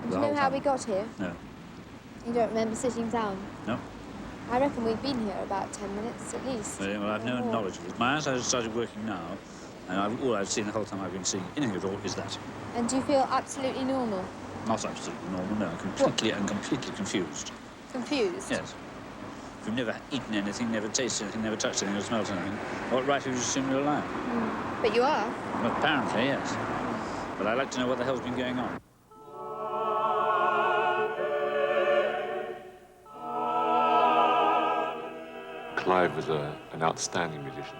Do you know how we got here? No. You don't remember sitting down? No. I reckon we've been here about 10 minutes at least. Well, I've no knowledge of it. My eyes have started working now, and all I've seen the whole time I've been seeing anything at all is that. And do you feel absolutely normal? Not absolutely normal, no. Completely confused. Confused? Yes. If you've never eaten anything, never tasted anything, never touched anything, or smelled anything, what right have you to assume you're alive? But you are? Well, apparently, yes. But I'd like to know what the hell's been going on. Clive was an outstanding musician.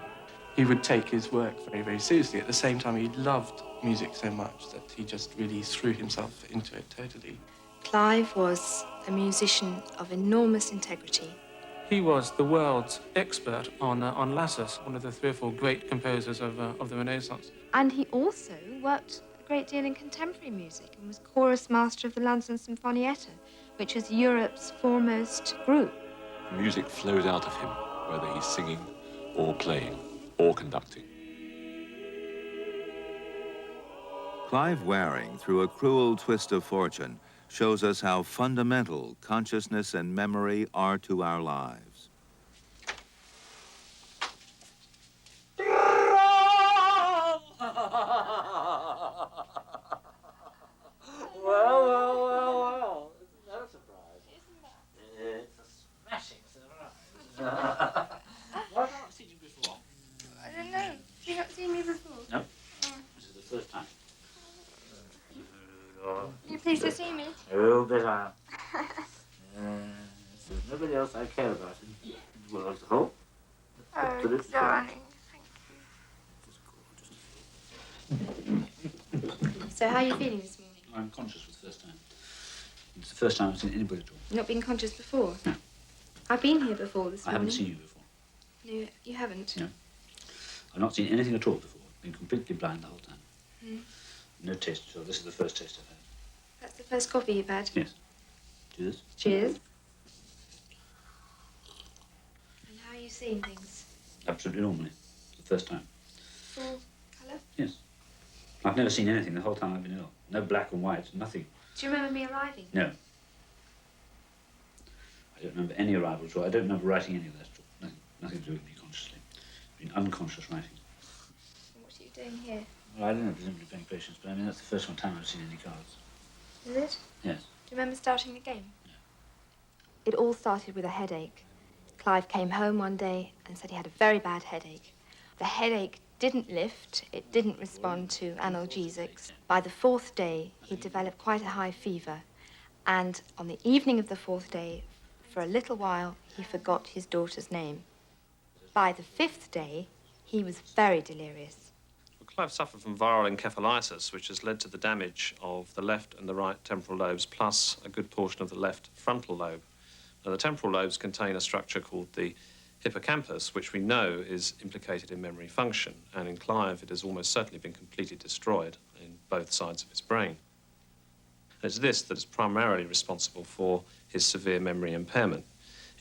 He would take his work very, very seriously. At the same time, he loved music so much that he just really threw himself into it totally. Clive was a musician of enormous integrity. He was the world's expert on lassos, one of the 3 or 4 great composers of the Renaissance. And he also worked a great deal in contemporary music and was chorus master of the London Sinfonietta, which was Europe's foremost group. Music flows out of him, whether he's singing or playing or conducting. Clive Waring, through a cruel twist of fortune, shows us how fundamental consciousness and memory are to our lives. Well. Isn't that a surprise? It's a smashing surprise. Why have I not seen you before? I don't know. Have you not seen me before? No. This is the first time. You pleased to see me? Oh, bet I am. There's nobody else I care about in the world as a whole. Oh, darling. So how are you feeling this morning? I'm conscious for the first time. It's the first time I've seen anybody at all. You've not been conscious before? No. I've been here before this I morning. haven't seen you before. No, you haven't? No. I've not seen anything at all before. Been completely blind the whole time. Mm. No taste at all. This is the first taste I've had. That's the first coffee you've had? Yes. Cheers. Cheers. And how are you seeing things? Absolutely normally. The first time. Full colour? Yes. I've never seen anything the whole time I've been ill. No black and white, nothing. Do you remember me arriving? No. I don't remember any arrival at all. I don't remember writing any of that at all. Nothing to do with me consciously. It's been unconscious writing. What are you doing here? Well, I don't know, presumably playing patience, but I mean, that's the first time I've seen any cards. Is it? Yes. Do you remember starting the game? No. It all started with a headache. Clive came home one day and said he had a very bad headache. The headache didn't lift, it didn't respond to analgesics. By the 4th day, he developed quite a high fever. And on the evening of the 4th day, for a little while, he forgot his daughter's name. By the 5th day, he was very delirious. Well, Clive suffered from viral encephalitis, which has led to the damage of the left and the right temporal lobes, plus a good portion of the left frontal lobe. Now, the temporal lobes contain a structure called the hippocampus, which we know is implicated in memory function, and in Clive it has almost certainly been completely destroyed in both sides of his brain. It's this that is primarily responsible for his severe memory impairment.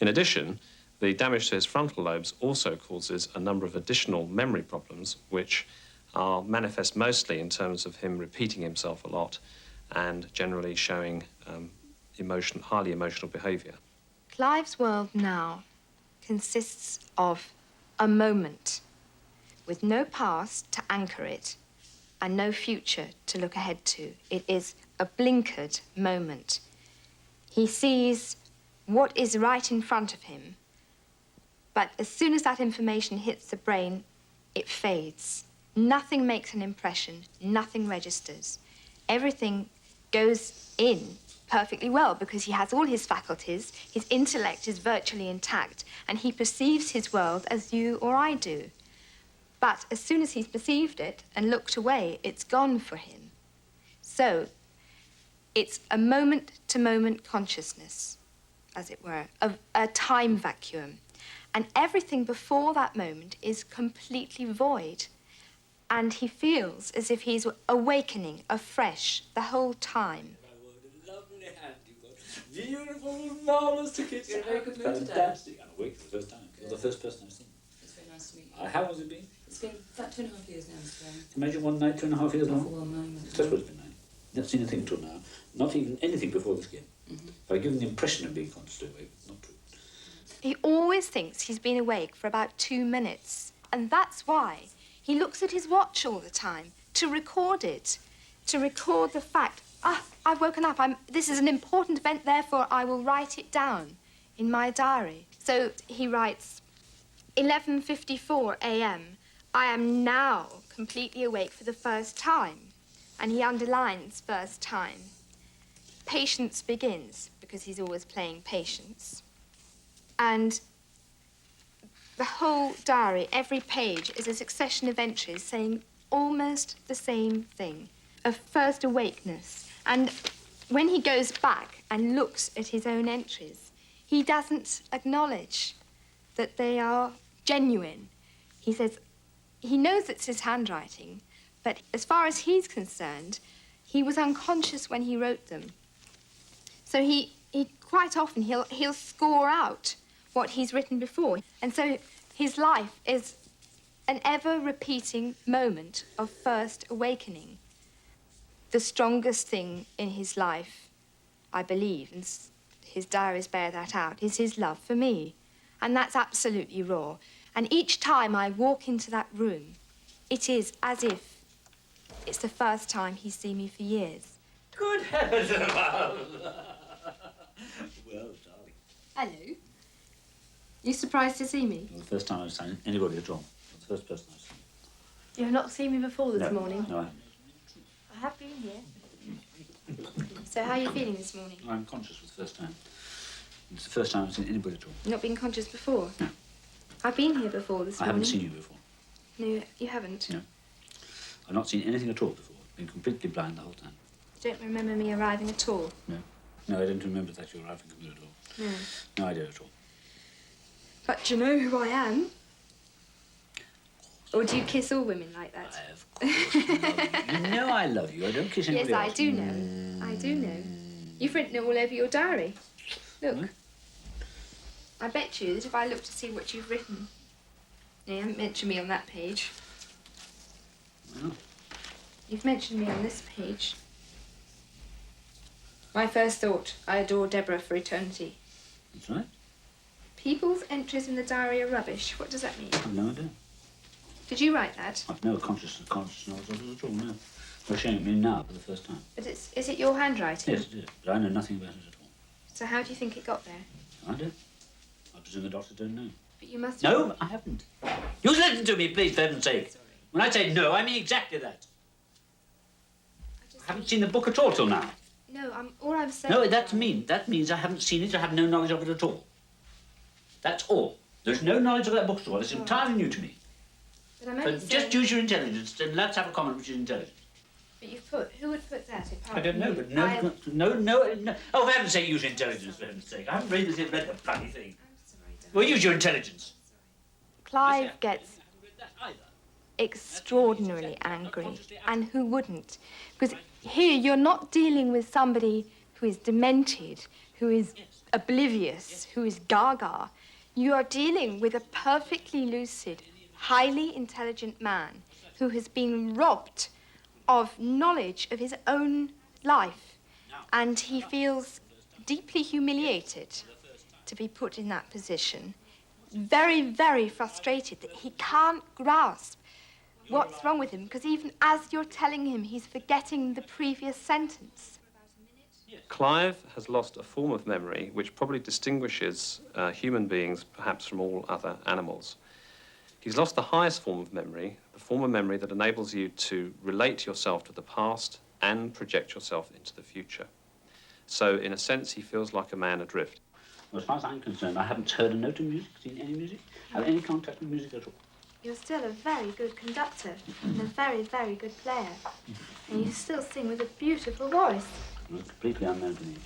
In addition, the damage to his frontal lobes also causes a number of additional memory problems, which are manifest mostly in terms of him repeating himself a lot and generally showing highly emotional behaviour. Clive's world now consists of a moment with no past to anchor it and no future to look ahead to. It is a blinkered moment. He sees what is right in front of him, but as soon as that information hits the brain, it fades. Nothing makes an impression, nothing registers. Everything goes in perfectly well because he has all his faculties, his intellect is virtually intact, and he perceives his world as you or I do. But as soon as he's perceived it and looked away, it's gone for him. So it's a moment-to-moment consciousness, as it were, of a time vacuum. And everything before that moment is completely void. And he feels as if he's awakening afresh the whole time. Lovely hand you got. Beautiful, marvellous tickets. You're in a very good mood today. Fantastic. I'm awake for the first time. You're the first person I've seen. It's very nice to meet you. How has it been? It's been about 2.5 years now, Mr. Brown. Imagine one night, 2.5 years Not long. for one moment. That's what it's been like. Not seen anything until now. Not even anything before this game. I've given the impression of being consciously awake, but not true. He always thinks he's been awake for about 2 minutes. And that's why he looks at his watch all the time to record it, to record the fact, I've woken up, this is an important event, therefore I will write it down in my diary. So he writes, 11:54 a.m. I am now completely awake for the first time. And he underlines first time. Patience begins, because he's always playing patience. And the whole diary, every page, is a succession of entries saying almost the same thing, of first awakeness. And when he goes back and looks at his own entries, he doesn't acknowledge that they are genuine. He says he knows it's his handwriting, but as far as he's concerned, he was unconscious when he wrote them. So he quite often, he'll score out what he's written before. And so his life is an ever-repeating moment of first awakening. The strongest thing in his life, I believe, and his diaries bear that out, is his love for me. And that's absolutely raw. And each time I walk into that room, it is as if it's the first time he's seen me for years. Good heavens above! Well, darling. Hello. You surprised to see me? Well, the first time I've seen anybody at all. That's the first person I've seen. You have not seen me before this morning? No, I haven't. I have been here. So how are you feeling this morning? I'm conscious for the first time. It's the first time I've seen anybody at all. Not been conscious before? No. I've been here before this I morning. haven't seen you before. No, you haven't? No. I've not seen anything at all before. Been completely blind the whole time. You don't remember me arriving at all? No. No, I don't remember that you were arriving at all. No. No idea at all. But do you know who I am? Or do you kiss all women like that? I, of course, love you. You know I love you. I don't kiss anybody Yes, I else. do know. I do know. You've written it all over your diary. Look. What? I bet you that if I look to see what you've written... You haven't mentioned me on that page. Well, You've mentioned me on this page. My first thought, I adore Deborah for eternity. that's right. People's entries in the diary are rubbish. What does that mean? I've no idea. Did you write that? I've no conscious knowledge of it at all, no. You're showing it me now for the first time. But is it your handwriting? Yes, it is. But I know nothing about it at all. So how do you think it got there? I don't. I presume the doctor don't know. But you must... No, I haven't. You listen to me, please, for heaven's sake. When I say no, I mean exactly that. I haven't seen the book at all till now. No, all I'm saying... No, that means I haven't seen it, I have no knowledge of it at all. That's all. There's no knowledge of that book at all. It's entirely new to me. But I'm only But saying... just use your intelligence, and let's have a comment which is intelligent. But you've put... Who would put that apart I don't know, from but you? no. Oh, for heaven's sake, use your intelligence, for heaven's sake. I haven't read the bloody thing. I'm sorry, darling. Well, use your intelligence. Clive gets I haven't read that either. extraordinarily angry. And who wouldn't? Because here you're not dealing with somebody who is demented, who is oblivious, who is gaga. You are dealing with a perfectly lucid, highly intelligent man who has been robbed of knowledge of his own life. And he feels deeply humiliated to be put in that position. Very, very frustrated that he can't grasp what's wrong with him, because even as you're telling him, he's forgetting the previous sentence. Clive has lost a form of memory which probably distinguishes human beings perhaps from all other animals. He's lost the highest form of memory, the form of memory that enables you to relate yourself to the past and project yourself into the future. So, in a sense, he feels like a man adrift. Well, as far as I'm concerned, I haven't heard a note of music, seen any music, had any contact with music at all. You're still a very good conductor and a very, very good player. And you still sing with a beautiful voice. It's completely unknown to me.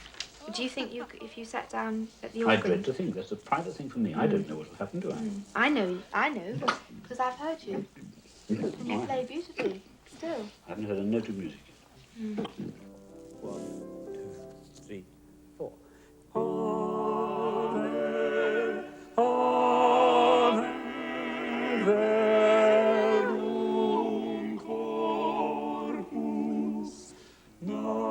Do you think if you sat down at the I organ... dread to think. That's a private thing for me. I don't know what will happen, do I? I know, because I've heard you. And you play beautifully, still. I haven't heard a note of music. 1, 2, 3, 4. No.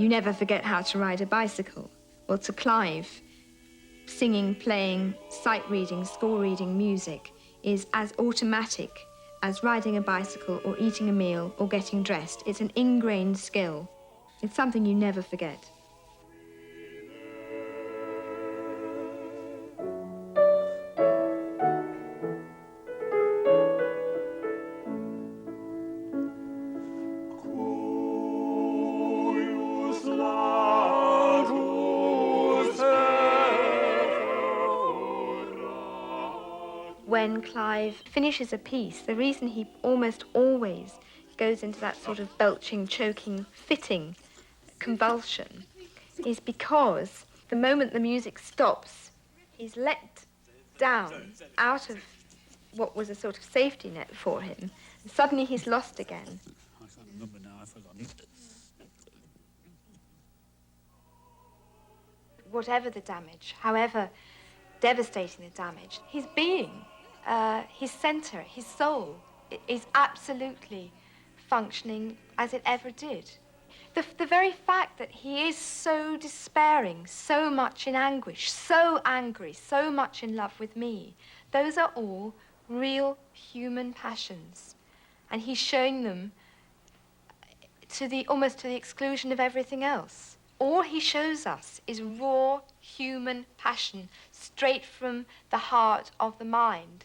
You never forget how to ride a bicycle. Well, to Clive, singing, playing, sight reading, score reading music is as automatic as riding a bicycle or eating a meal or getting dressed. It's an ingrained skill. It's something you never forget. When Clive finishes a piece, the reason he almost always goes into that sort of belching, choking, fitting convulsion is because the moment the music stops, he's let down out of what was a sort of safety net for him, and suddenly he's lost again. I can't remember now. I forgot it. Whatever the damage, however devastating the damage, his being, his centre, his soul, is absolutely functioning as it ever did. The very fact that he is so despairing, so much in anguish, so angry, so much in love with me, those are all real human passions. And he's showing them almost to the exclusion of everything else. All he shows us is raw human passion, straight from the heart of the mind.